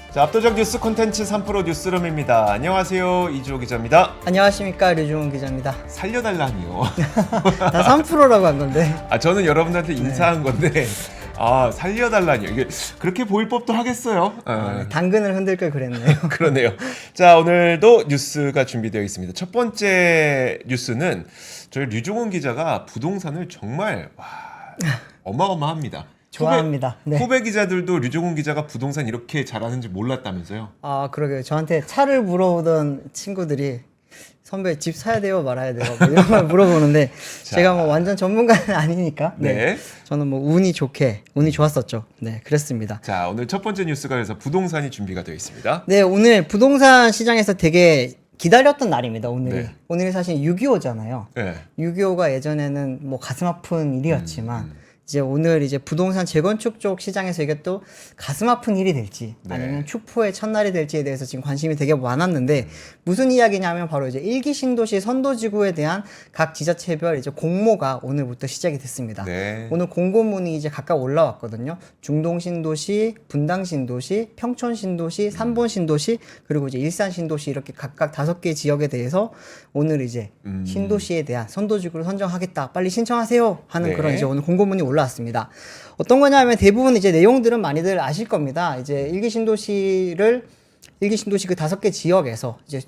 자, 압도적 뉴스 콘텐츠 3프로 뉴스룸입니다. 안녕하세요, 이주호 기자입니다. 안녕하십니까, 류중훈 기자입니다. 살려달라니요. 나 3%라고 한 건데. 저는 여러분들한테 인사한 건데 살려달라니요. 이게 그렇게 보일 법도 하겠어요. 당근을 흔들 걸 그랬네요. 그러네요. 자, 오늘도 뉴스가 준비되어 있습니다. 첫 번째 뉴스는 저희 류중훈 기자가 부동산을 정말 어마어마합니다. 좋아합니다. 후배 기자들도 류중훈 기자가 부동산 이렇게 잘하는지 몰랐다면서요? 그러게요. 저한테 차를 물어보던 친구들이 선배 집 사야 돼요, 말아야 돼요, 뭐 이런 걸 물어보는데 제가 뭐 완전 전문가는 아니니까 네. 저는 뭐 운이 좋았었죠. 네, 그랬습니다. 자, 오늘 첫 번째 뉴스가 그래서 부동산이 준비가 되어 있습니다. 네, 오늘 부동산 시장에서 되게 기다렸던 날입니다. 오늘이. 네. 오늘이 사실 6.25잖아요. 네. 6.25가 예전에는 뭐 가슴 아픈 일이었지만 이제 오늘 이제 부동산 재건축 쪽 시장에서 이게 또 가슴 아픈 일이 될지 아니면 축포의 첫날이 될지에 대해서 지금 관심이 되게 많았는데 무슨 이야기냐면 바로 이제 1기 신도시 선도지구에 대한 각 지자체별 이제 공모가 오늘부터 시작이 됐습니다. 네. 오늘 공고문이 이제 각각 올라왔거든요. 중동 신도시, 분당 신도시, 평촌 신도시, 삼본 신도시, 그리고 이제 일산 신도시 이렇게 각각 5개 지역에 대해서 오늘 이제 신도시에 대한 선도지구를 선정하겠다. 빨리 신청하세요. 하는 그런 이제 오늘 공고문이 올라왔습니다. 어떤 거냐면 대부분 이제 내용들은 많이들 아실 겁니다. 이제 1기 신도시 그 5개 지역에서 이제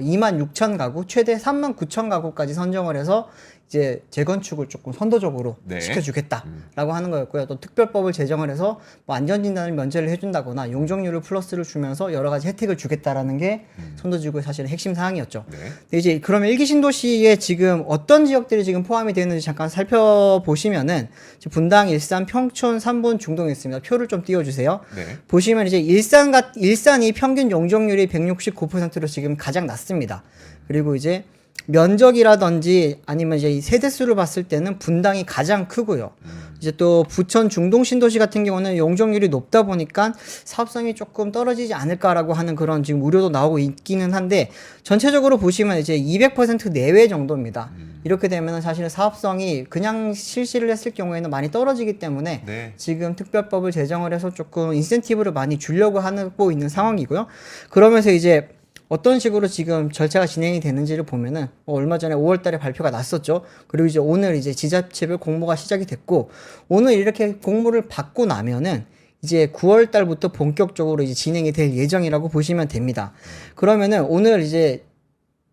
26,000 가구, 최대 39,000 가구까지 선정을 해서 이제 재건축을 조금 선도적으로 시켜주겠다라고 하는 거였고요. 또 특별법을 제정을 해서 뭐 안전진단을 면제를 해준다거나 용적률을 플러스를 주면서 여러 가지 혜택을 주겠다라는 게 선도지구의 사실은 핵심 사항이었죠. 근데 이제 그러면 1기 신도시에 지금 어떤 지역들이 지금 포함이 되는지 잠깐 살펴보시면은 분당, 일산, 평촌, 삼본, 중동이 있습니다. 표를 좀 띄워주세요. 보시면 이제 일산이 평균 용적률이 169%로 지금 가장 낮습니다. 그리고 이제 면적이라든지 아니면 이제 이 세대수를 봤을 때는 분당이 가장 크고요. 이제 또 부천 중동 신도시 같은 경우는 용적률이 높다 보니까 사업성이 조금 떨어지지 않을까라고 하는 그런 지금 우려도 나오고 있기는 한데 전체적으로 보시면 이제 200% 내외 정도입니다. 이렇게 되면 사실은 사업성이 그냥 실시를 했을 경우에는 많이 떨어지기 때문에 지금 특별법을 제정을 해서 조금 인센티브를 많이 주려고 하고 있는 상황이고요. 그러면서 이제 어떤 식으로 지금 절차가 진행이 되는지를 보면은 얼마 전에 5월 달에 발표가 났었죠. 그리고 이제 오늘 이제 지자체별 공모가 시작이 됐고 오늘 이렇게 공모를 받고 나면은 이제 9월 달부터 본격적으로 이제 진행이 될 예정이라고 보시면 됩니다. 그러면은 오늘 이제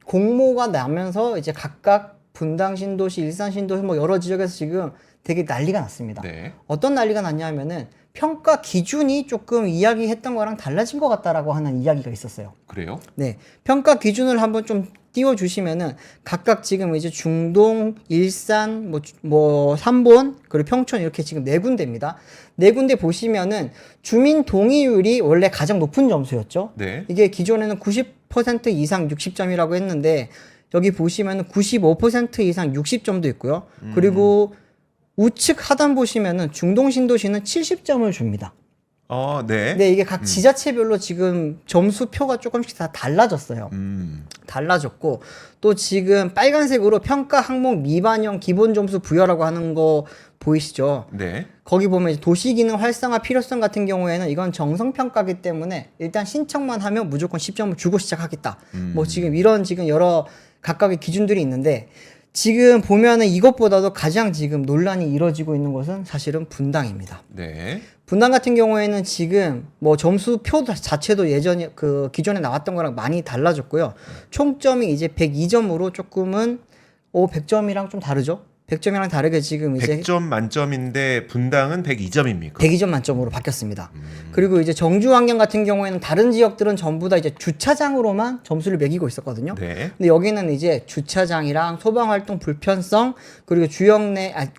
공모가 나면서 이제 각각 분당 신도시, 일산 신도시 뭐 여러 지역에서 지금 되게 난리가 났습니다. 어떤 난리가 났냐면은 평가 기준이 조금 이야기했던 거랑 달라진 것 같다라고 하는 이야기가 있었어요. 그래요? 네. 평가 기준을 한번 좀 띄워주시면은 각각 지금 이제 중동, 일산, 뭐 삼본, 그리고 평촌 이렇게 지금 4군데입니다. 4군데 보시면은 주민 동의율이 원래 가장 높은 점수였죠. 이게 기존에는 90% 이상 60점이라고 했는데 여기 보시면은 95% 이상 60점도 있고요. 그리고 우측 하단 보시면은 중동 신도시는 70점을 줍니다. 네, 이게 각 지자체별로 지금 점수표가 조금씩 다 달라졌어요. 달라졌고 또 지금 빨간색으로 평가 항목 미반영 기본 점수 부여라고 하는 거 보이시죠? 거기 보면 도시기능 활성화 필요성 같은 경우에는 이건 정성평가기 때문에 일단 신청만 하면 무조건 10점을 주고 시작하겠다. 뭐 지금 이런 지금 여러 각각의 기준들이 있는데 지금 보면은 이것보다도 가장 지금 논란이 이루어지고 있는 것은 사실은 분당입니다. 분당 같은 경우에는 지금 뭐 점수표 자체도 예전에 그 기존에 나왔던 거랑 많이 달라졌고요. 총점이 이제 102점으로 조금은 100점이랑 좀 다르죠. 100점이랑 다르게 지금 이제 100점 만점인데 분당은 102점입니까? 102점 만점으로 바뀌었습니다. 그리고 이제 정주 환경 같은 경우에는 다른 지역들은 전부 다 이제 주차장으로만 점수를 매기고 있었거든요. 근데 여기는 이제 주차장이랑 소방 활동 불편성 그리고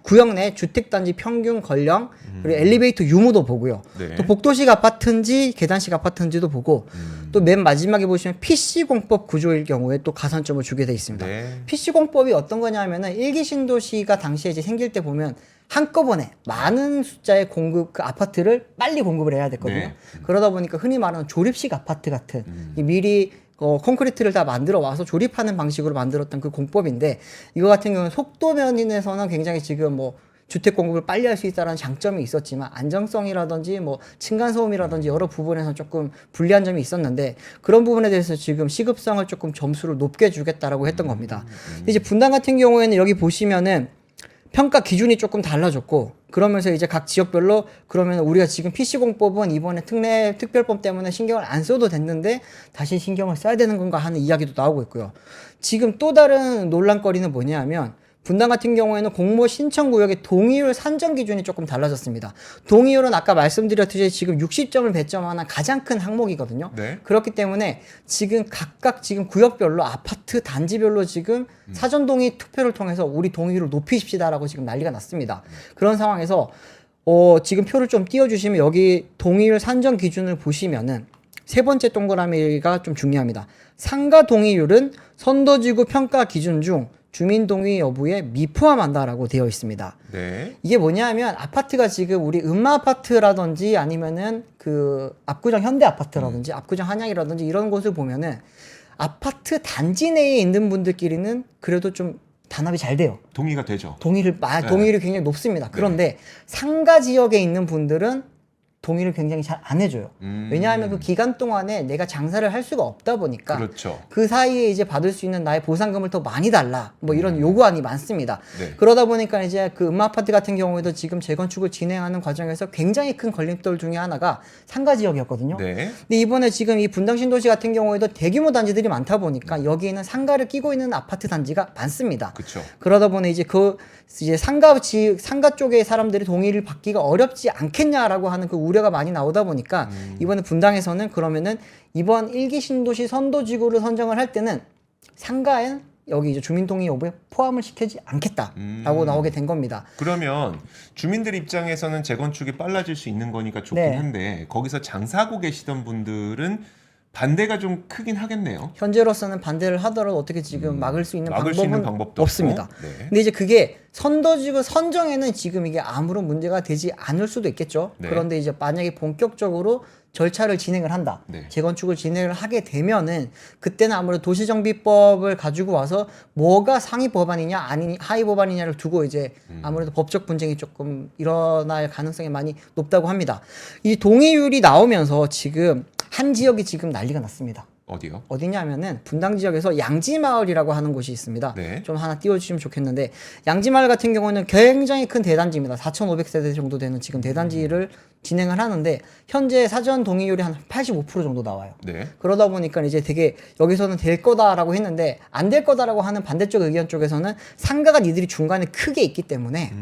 구역 내 주택 단지 평균 건령 그리고 엘리베이터 유무도 보고요. 또 복도식 아파트인지 계단식 아파트인지도 보고 또 맨 마지막에 보시면 PC공법 구조일 경우에 또 가산점을 주게 돼 있습니다. PC공법이 어떤 거냐면은 1기 신도시가 당시에 이제 생길 때 보면 한꺼번에 많은 숫자의 그 아파트를 빨리 공급을 해야 됐거든요. 그러다 보니까 흔히 말하는 조립식 아파트 같은 미리 콘크리트를 다 만들어 와서 조립하는 방식으로 만들었던 그 공법인데 이거 같은 경우는 속도 면에서는 굉장히 지금 뭐 주택 공급을 빨리 할 수 있다는 장점이 있었지만 안정성이라든지 뭐 층간 소음이라든지 여러 부분에서 조금 불리한 점이 있었는데 그런 부분에 대해서 지금 시급성을 조금 점수를 높게 주겠다라고 했던 겁니다. 근데 이제 분당 같은 경우에는 여기 보시면은 평가 기준이 조금 달라졌고 그러면서 이제 각 지역별로 그러면 우리가 지금 PC공법은 이번에 특별법 때문에 신경을 안 써도 됐는데 다시 신경을 써야 되는 건가 하는 이야기도 나오고 있고요. 지금 또 다른 논란거리는 뭐냐면 분당 같은 경우에는 공모 신청구역의 동의율 산정 기준이 조금 달라졌습니다. 동의율은 아까 말씀드렸듯이 지금 60점을 배점하는 가장 큰 항목이거든요. 네. 그렇기 때문에 지금 각각 지금 구역별로 아파트 단지별로 지금 사전 동의 투표를 통해서 우리 동의율을 높이십시다라고 지금 난리가 났습니다. 그런 상황에서 지금 표를 좀 띄워주시면 여기 동의율 산정 기준을 보시면은 세 번째 동그라미가 좀 중요합니다. 상가 동의율은 선도지구 평가 기준 중 주민 동의 여부에 미포함한다라고 되어 있습니다. 네. 이게 뭐냐면 아파트가 지금 우리 음마 아파트라든지 아니면은 그 압구정 현대 아파트라든지 압구정 한양이라든지 이런 곳을 보면은 아파트 단지 내에 있는 분들끼리는 그래도 좀 단합이 잘 돼요. 동의가 되죠. 동의율이 굉장히 높습니다. 그런데 상가 지역에 있는 분들은 동의를 굉장히 잘 안 해줘요. 왜냐하면 그 기간 동안에 내가 장사를 할 수가 없다 보니까 그렇죠. 그 사이에 이제 받을 수 있는 나의 보상금을 더 많이 달라 뭐 이런 요구안이 많습니다. 네. 그러다 보니까 이제 그 음마아파트 같은 경우에도 지금 재건축을 진행하는 과정에서 굉장히 큰 걸림돌 중에 하나가 상가 지역이었거든요. 네. 근데 이번에 지금 이 분당 신도시 같은 경우에도 대규모 단지들이 많다 보니까 여기에는 상가를 끼고 있는 아파트 단지가 많습니다. 그렇죠. 그러다 보니 이제 이제 상가 쪽의 사람들이 동의를 받기가 어렵지 않겠냐라고 하는 그 우려가 많이 나오다 보니까 이번에 분당에서는 그러면은 이번 1기 신도시 선도지구를 선정을 할 때는 상가엔 여기 이제 주민 동의 여부에 포함을 시키지 않겠다라고 나오게 된 겁니다. 그러면 주민들 입장에서는 재건축이 빨라질 수 있는 거니까 좋긴 네. 한데 거기서 장사하고 계시던 분들은 반대가 좀 크긴 하겠네요. 현재로서는 반대를 하더라도 어떻게 지금 막을 수 있는 방법도 없습니다. 없고. 네. 근데 이제 그게 선도지구 선정에는 지금 이게 아무런 문제가 되지 않을 수도 있겠죠. 네. 그런데 이제 만약에 본격적으로 절차를 진행을 한다. 네. 재건축을 진행을 하게 되면은 그때는 아무래도 도시정비법을 가지고 와서 뭐가 상위 법안이냐 아니 하위 법안이냐를 두고 이제 아무래도 법적 분쟁이 조금 일어날 가능성이 많이 높다고 합니다. 이 동의율이 나오면서 지금 한 지역이 지금 난리가 났습니다. 어디요? 어디냐면은 분당 지역에서 양지마을이라고 하는 곳이 있습니다. 네. 좀 하나 띄워주시면 좋겠는데 양지마을 같은 경우는 굉장히 큰 대단지입니다. 4,500세대 정도 되는 지금 대단지를 진행을 하는데 현재 사전 동의율이 한 85% 정도 나와요. 네. 그러다 보니까 이제 되게 여기서는 될 거다라고 했는데 안 될 거다라고 하는 반대쪽 의견 쪽에서는 상가가 니들이 중간에 크게 있기 때문에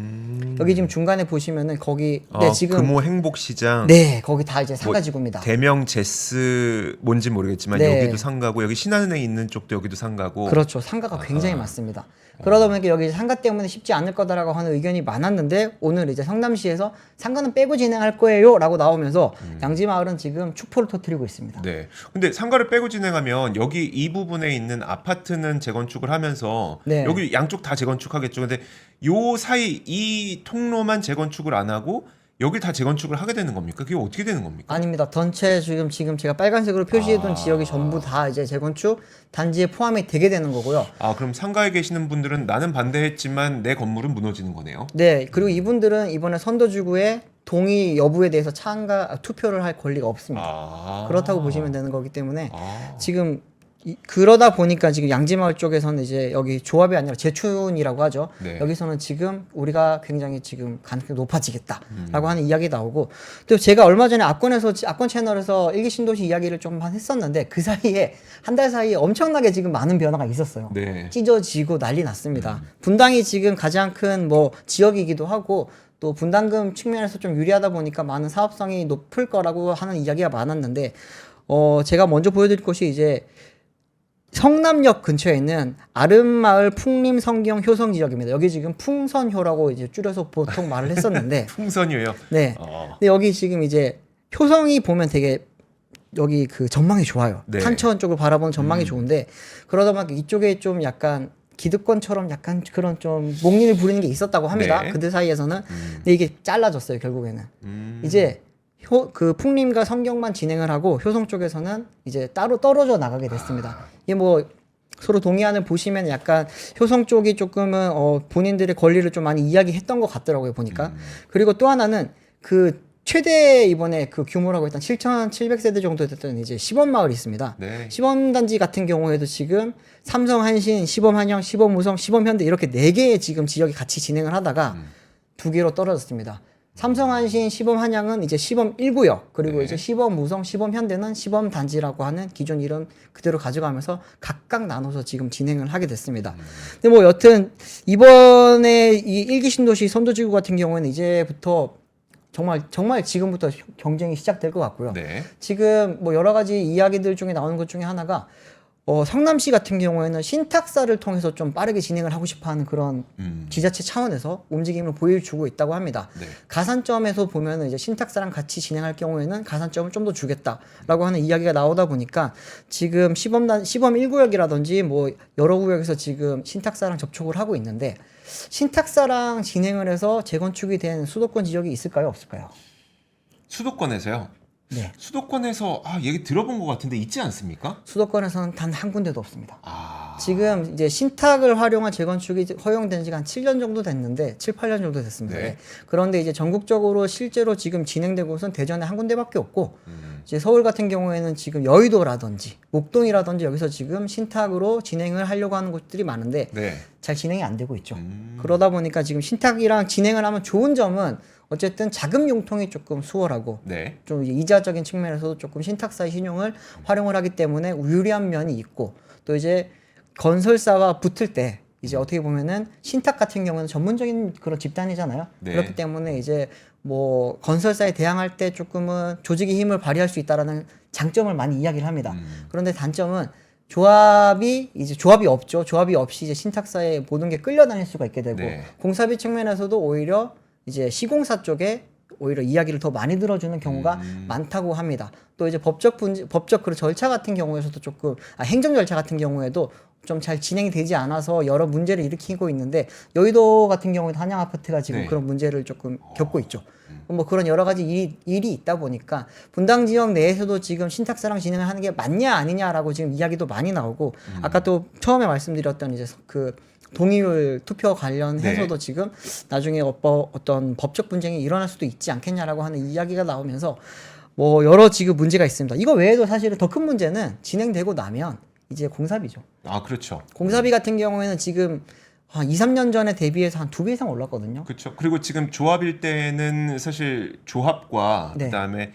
여기 지금 중간에 보시면은 거기 지금 금호 행복시장. 네 거기 다 이제 상가지구입니다. 대명 제스 뭔지 모르겠지만 네. 여기도 상가고 여기 신한은행 있는 쪽도 여기도 상가고. 그렇죠. 상가가 굉장히 많습니다. 그러다 보니까 여기 상가 때문에 쉽지 않을 거다라고 하는 의견이 많았는데 오늘 이제 성남시에서 상가는 빼고 진행할 거예요라고 나오면서 양지마을은 지금 축포를 터뜨리고 있습니다. 네. 근데 상가를 빼고 진행하면 여기 이 부분에 있는 아파트는 재건축을 하면서 네. 여기 양쪽 다 재건축하겠죠. 근데 요 사이 이 통로만 재건축을 안 하고 여기 다 재건축을 하게 되는 겁니까? 그게 어떻게 되는 겁니까? 아닙니다. 전체 지금 제가 빨간색으로 표시해둔 지역이 전부 다 이제 재건축 단지에 포함이 되게 되는 거고요. 아, 그럼 상가에 계시는 분들은 나는 반대했지만 내 건물은 무너지는 거네요. 네. 그리고 이분들은 이번에 선도지구의 동의 여부에 대해서 투표를 할 권리가 없습니다. 아. 그렇다고 보시면 되는 거기 때문에 아. 지금 그러다 보니까 지금 양지마을 쪽에서는 이제 여기 조합이 아니라 재춘이라고 하죠. 네. 여기서는 지금 우리가 굉장히 지금 가능성이 높아지겠다라고 하는 이야기 나오고 또 제가 얼마 전에 압권 채널에서 일기 신도시 이야기를 좀 했었는데 그 사이에 한 달 사이에 엄청나게 지금 많은 변화가 있었어요. 네. 찢어지고 난리 났습니다. 분당이 지금 가장 큰 뭐 지역이기도 하고 또 분담금 측면에서 좀 유리하다 보니까 많은 사업성이 높을 거라고 하는 이야기가 많았는데 제가 먼저 보여드릴 곳이 이제 성남역 근처에 있는 아름마을 풍림성경 효성 지역입니다. 여기 지금 풍선효라고 이제 줄여서 보통 말을 했었는데 풍선이에요. 네. 근데 여기 지금 이제 효성이 보면 되게 여기 그 전망이 좋아요. 네. 탄천 쪽을 바라보는 전망이 좋은데 그러다 보니까 이쪽에 좀 약간 기득권처럼 약간 그런 좀 목리를 부리는 게 있었다고 합니다. 네. 그들 사이에서는. 근데 이게 잘라졌어요, 결국에는. 이제 그 풍림과 성경만 진행을 하고 효성 쪽에서는 이제 따로 떨어져 나가게 됐습니다. 이게 뭐 서로 동의안을 보시면 약간 효성 쪽이 조금은 본인들의 권리를 좀 많이 이야기했던 것 같더라고요 보니까. 그리고 또 하나는 그 최대 이번에 그 규모라고 일단 7,700세대 정도 됐던 이제 시범마을이 있습니다. 네. 시범단지 같은 경우에도 지금 삼성, 한신, 시범한영, 시범우성, 시범현대 이렇게 4개의 지금 지역이 같이 진행을 하다가 2개로 떨어졌습니다. 삼성, 한신, 시범한양은 이제 시범 1구역 그리고 네. 이제 시범우성, 시범현대는 시범단지라고 하는 기존 이름 그대로 가져가면서 각각 나눠서 지금 진행을 하게 됐습니다. 근데 뭐 여튼 이번에 이 1기 신도시 선도지구 같은 경우에는 이제부터 정말 지금부터 경쟁이 시작될 것 같고요. 네. 지금 뭐 여러 가지 이야기들 중에 나오는 것 중에 하나가 성남시 같은 경우에는 신탁사를 통해서 좀 빠르게 진행을 하고 싶어하는 그런 지자체 차원에서 움직임을 보여주고 있다고 합니다. 네. 가산점에서 보면은 이제 신탁사랑 같이 진행할 경우에는 가산점을 좀 더 주겠다라고 하는 이야기가 나오다 보니까 지금 시범 1구역이라든지 뭐 여러 구역에서 지금 신탁사랑 접촉을 하고 있는데 신탁사랑 진행을 해서 재건축이 된 수도권 지역이 있을까요, 없을까요? 수도권에서요. 네. 수도권에서 얘기 들어본 것 같은데 있지 않습니까? 수도권에서는 단 한 군데도 없습니다. 아. 지금 이제 신탁을 활용한 재건축이 허용된 지가 한 7년 정도 됐는데 7, 8년 정도 됐습니다. 네. 그런데 이제 전국적으로 실제로 지금 진행되고 곳은 대전에 한 군데밖에 없고 이제 서울 같은 경우에는 지금 여의도라든지 목동이라든지 여기서 지금 신탁으로 진행을 하려고 하는 곳들이 많은데 네. 잘 진행이 안 되고 있죠. 그러다 보니까 지금 신탁이랑 진행을 하면 좋은 점은 어쨌든 자금 융통이 조금 수월하고 네. 좀 이제 이자적인 측면에서도 조금 신탁사의 신용을 활용을 하기 때문에 유리한 면이 있고 또 이제 건설사와 붙을 때 이제 어떻게 보면은 신탁 같은 경우는 전문적인 그런 집단이잖아요. 네. 그렇기 때문에 이제 뭐 건설사에 대항할 때 조금은 조직의 힘을 발휘할 수 있다라는 장점을 많이 이야기를 합니다. 그런데 단점은 조합이 없죠. 조합이 없이 이제 신탁사에 모든 게 끌려다닐 수가 있게 되고 네. 공사비 측면에서도 오히려 이제 시공사 쪽에 오히려 이야기를 더 많이 들어주는 경우가 많다고 합니다. 또 이제 법적 그 절차 같은 경우에서도 조금 행정 절차 같은 경우에도 좀 잘 진행이 되지 않아서 여러 문제를 일으키고 있는데 여의도 같은 경우에도 한양 아파트가 지금 네. 그런 문제를 조금 겪고 있죠. 뭐 그런 여러 가지 일이 있다 보니까 분당 지역 내에서도 지금 신탁사랑 진행을 하는 게 맞냐 아니냐라고 지금 이야기도 많이 나오고 아까 또 처음에 말씀드렸던 이제 그 동의율 투표 관련해서도 네. 지금 나중에 어떤 법적 분쟁이 일어날 수도 있지 않겠냐라고 하는 이야기가 나오면서 뭐 여러 지금 문제가 있습니다. 이거 외에도 사실은 더 큰 문제는 진행되고 나면 이제 공사비죠. 아, 그렇죠. 공사비 같은 경우에는 지금 한 2, 3년 전에 대비해서 한 2배 이상 올랐거든요. 그렇죠. 그리고 지금 조합일 때는 사실 조합과 네. 그다음에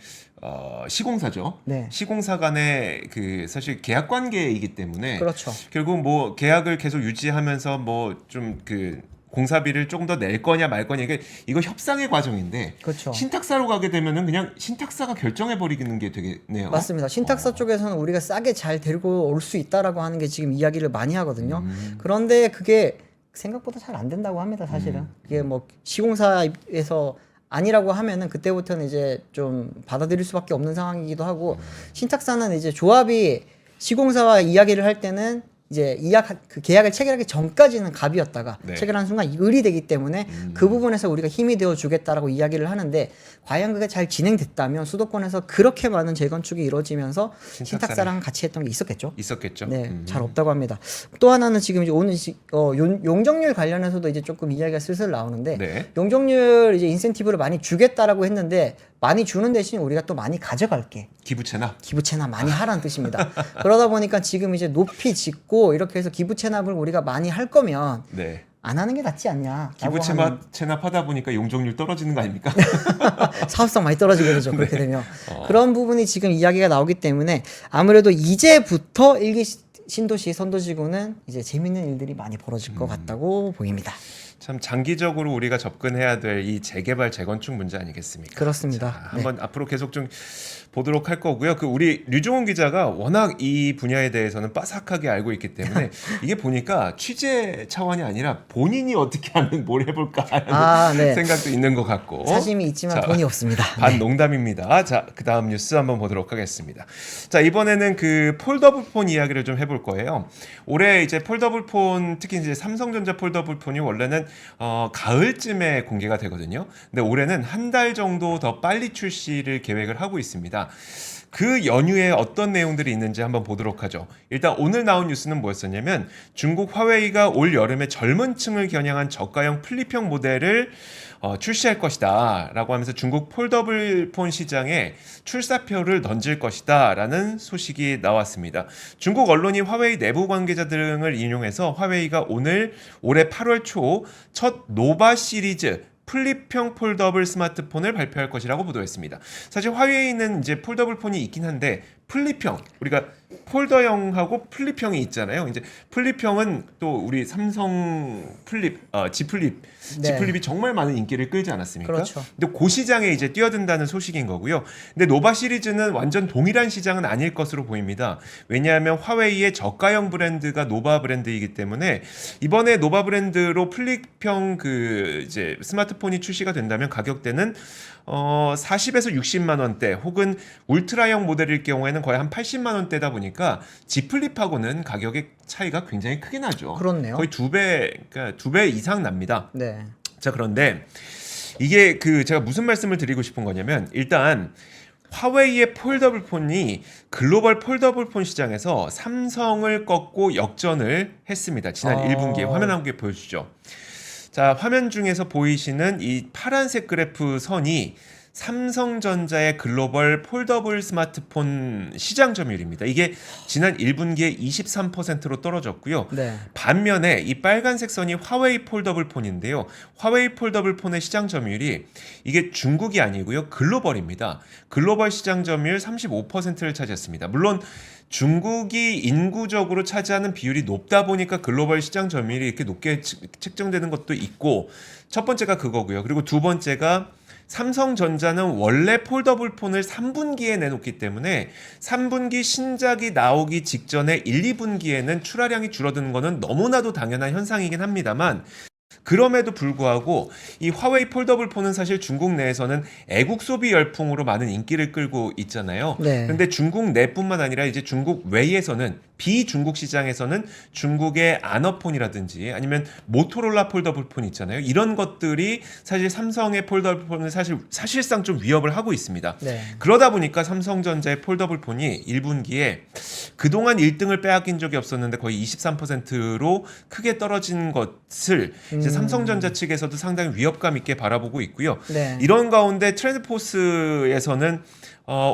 시공사죠. 네. 시공사 간의 그 사실 계약 관계이기 때문에 그렇죠. 결국 뭐 계약을 계속 유지하면서 뭐 좀 그 공사비를 조금 더 낼 거냐 말 거냐 이거 협상의 과정인데 그렇죠. 신탁사로 가게 되면은 그냥 신탁사가 결정해 버리는 게 되겠네요. 맞습니다. 신탁사 쪽에서는 우리가 싸게 잘 데리고 올 수 있다라고 하는 게 지금 이야기를 많이 하거든요. 그런데 그게 생각보다 잘 안 된다고 합니다. 사실은 그게 뭐 시공사에서 아니라고 하면은 그때부터는 이제 좀 받아들일 수밖에 없는 상황이기도 하고 신탁사는 이제 조합이 시공사와 이야기를 할 때는 이제 그 계약을 체결하기 전까지는 갑이었다가 네. 체결하는 순간 을이 되기 때문에 그 부분에서 우리가 힘이 되어 주겠다라고 이야기를 하는데 과연 그게 잘 진행됐다면 수도권에서 그렇게 많은 재건축이 이루어지면서 신탁사랑 같이 했던 게 있었겠죠. 있었겠죠. 네, 잘 없다고 합니다. 또 하나는 지금 이제 오늘 용적률 관련해서도 이제 조금 이야기가 슬슬 나오는데 네. 용적률 이제 인센티브를 많이 주겠다라고 했는데 많이 주는 대신 우리가 또 많이 가져갈게. 기부채납. 기부채납 많이 하라는 뜻입니다. 그러다 보니까 지금 이제 높이 짓고 이렇게 해서 기부채납을 우리가 많이 할 거면 네. 안 하는 게 낫지 않냐. 체납하다 보니까 용적률 떨어지는 거 아닙니까? 사업성 많이 떨어지게 되죠. 그렇게 되면. 그런 부분이 지금 이야기가 나오기 때문에 아무래도 이제부터 일기 신도시 선도지구는 이제 재밌는 일들이 많이 벌어질 것 같다고 보입니다. 참 장기적으로 우리가 접근해야 될 이 재개발 재건축 문제 아니겠습니까? 그렇습니다. 자, 한번 앞으로 계속 좀 보도록 할 거고요. 그 우리 류종훈 기자가 워낙 이 분야에 대해서는 빠삭하게 알고 있기 때문에 이게 보니까 취재 차원이 아니라 본인이 어떻게 하면 뭘 해볼까 하는 네. 생각도 있는 것 같고 사심이 있지만 자, 돈이 없습니다. 반 농담입니다. 자, 그 다음 뉴스 한번 보도록 하겠습니다. 자, 이번에는 그 폴더블 폰 이야기를 좀 해볼 거예요. 올해 이제 폴더블 폰, 특히 이제 삼성전자 폴더블 폰이 원래는 가을쯤에 공개가 되거든요. 근데 올해는 한 달 정도 더 빨리 출시를 계획을 하고 있습니다. 그 연휴에 어떤 내용들이 있는지 한번 보도록 하죠. 일단 오늘 나온 뉴스는 뭐였었냐면 중국 화웨이가 올 여름에 젊은 층을 겨냥한 저가형 플립형 모델을 출시할 것이다 라고 하면서 중국 폴더블 폰 시장에 출사표를 던질 것이다 라는 소식이 나왔습니다. 중국 언론이 화웨이 내부 관계자 등을 인용해서 화웨이가 올해 8월 초 첫 노바 시리즈 플립형 폴더블 스마트폰을 발표할 것이라고 보도했습니다. 사실 화웨이는 이제 폴더블 폰이 있긴 한데 플립형, 우리가 폴더형하고 플립형이 있잖아요. 이제 플립형은 또 우리 삼성 플립, G 플립, 네. G 플립이 정말 많은 인기를 끌지 않았습니까? 그렇죠. 근데 그 시장에 이제 뛰어든다는 소식인 거고요. 근데 노바 시리즈는 완전 동일한 시장은 아닐 것으로 보입니다. 왜냐하면 화웨이의 저가형 브랜드가 노바 브랜드이기 때문에 이번에 노바 브랜드로 플립형 그 이제 스마트폰이 출시가 된다면 가격대는 40에서 60만 원대 혹은 울트라형 모델일 경우에는 거의 한 80만 원대다 보니까 G 플립하고는 가격의 차이가 굉장히 크게 나죠. 그렇네요. 거의 그러니까 2배 이상 납니다. 네. 자, 그런데 이게 제가 무슨 말씀을 드리고 싶은 거냐면 일단 화웨이의 폴더블 폰이 글로벌 폴더블 폰 시장에서 삼성을 꺾고 역전을 했습니다. 지난 1분기에 화면 한 개 보여주죠. 자, 화면 중에서 보이시는 이 파란색 그래프 선이 삼성전자의 글로벌 폴더블 스마트폰 시장 점유율입니다. 이게 지난 1분기에 23%로 떨어졌고요. 네. 반면에 이 빨간색 선이 화웨이 폴더블 폰인데요. 화웨이 폴더블 폰의 시장 점유율이 이게 중국이 아니고요. 글로벌입니다. 글로벌 시장 점유율 35%를 차지했습니다. 물론 중국이 인구적으로 차지하는 비율이 높다 보니까 글로벌 시장 점유율이 이렇게 높게 책정되는 것도 있고, 첫 번째가 그거고요. 그리고 두 번째가 삼성전자는 원래 폴더블 폰을 3분기에 내놓기 때문에 3분기 신작이 나오기 직전에 1, 2분기에는 출하량이 줄어드는 것은 너무나도 당연한 현상이긴 합니다만, 그럼에도 불구하고 이 화웨이 폴더블 폰은 사실 중국 내에서는 애국 소비 열풍으로 많은 인기를 끌고 있잖아요. 네. 그런데 중국 내뿐만 아니라 이제 중국 외에서는 비중국 시장에서는 중국의 아너폰이라든지 아니면 모토로라 폴더블 폰 있잖아요. 이런 것들이 사실 삼성의 폴더블 폰을 사실상 좀 위협을 하고 있습니다. 네. 그러다 보니까 삼성전자의 폴더블 폰이 1분기에 그동안 1등을 빼앗긴 적이 없었는데 거의 23%로 크게 떨어진 것을 이제 삼성전자 측에서도 상당히 위협감 있게 바라보고 있고요. 네. 이런 가운데 트렌드포스에서는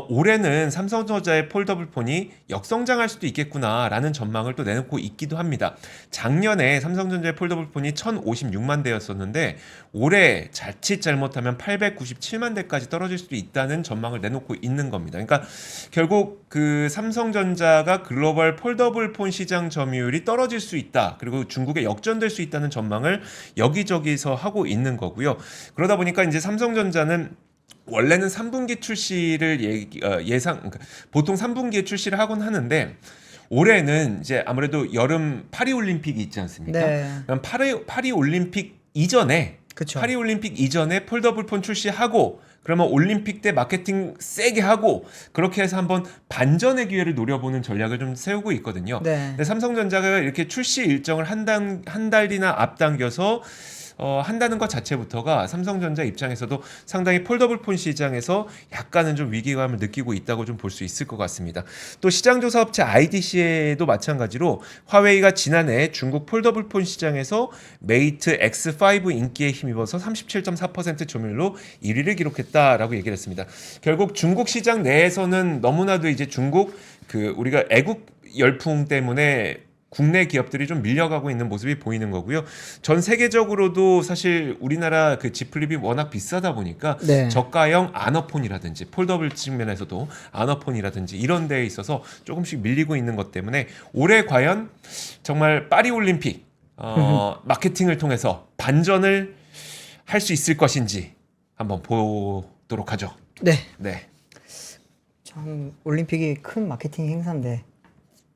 올해는 삼성전자의 폴더블 폰이 역성장할 수도 있겠구나라는 전망을 또 내놓고 있기도 합니다. 작년에 삼성전자의 폴더블 폰이 1056만 대였었는데 올해 자칫 잘못하면 897만 대까지 떨어질 수도 있다는 전망을 내놓고 있는 겁니다. 그러니까 결국 그 삼성전자가 글로벌 폴더블 폰 시장 점유율이 떨어질 수 있다. 그리고 중국에 역전될 수 있다는 전망을 여기저기서 하고 있는 거고요. 그러다 보니까 이제 삼성전자는 원래는 3분기 출시를 그러니까 보통 3분기에 출시를 하곤 하는데 올해는 이제 아무래도 여름 파리 올림픽이 있지 않습니까? 네. 그럼 파리 올림픽 이전에 그쵸. 파리 올림픽 이전에 폴더블 폰 출시하고 그러면 올림픽 때 마케팅 세게 하고 그렇게 해서 한번 반전의 기회를 노려보는 전략을 좀 세우고 있거든요. 네. 근데 삼성전자가 이렇게 출시 일정을 한 달이나 앞당겨서 한다는 것 자체부터가 삼성전자 입장에서도 상당히 폴더블 폰 시장에서 약간은 좀 위기감을 느끼고 있다고 좀 볼 수 있을 것 같습니다. 또 시장조사 업체 IDC에도 마찬가지로 화웨이가 지난해 중국 폴더블 폰 시장에서 메이트 X5 인기에 힘입어서 37.4% 점유율로 1위를 기록했다라고 얘기를 했습니다. 결국 중국 시장 내에서는 너무나도 이제 중국 우리가 애국 열풍 때문에 국내 기업들이 좀 밀려가고 있는 모습이 보이는 거고요. 전 세계적으로도 사실 우리나라 그 G 플립이 워낙 비싸다 보니까 네. 저가형 아너폰이라든지 폴더블 측면에서도 아너폰이라든지 이런 데에 있어서 조금씩 밀리고 있는 것 때문에 올해 과연 정말 파리 올림픽 마케팅을 통해서 반전을 할 수 있을 것인지 한번 보도록 하죠. 네. 네. 참 올림픽이 큰 마케팅 행사인데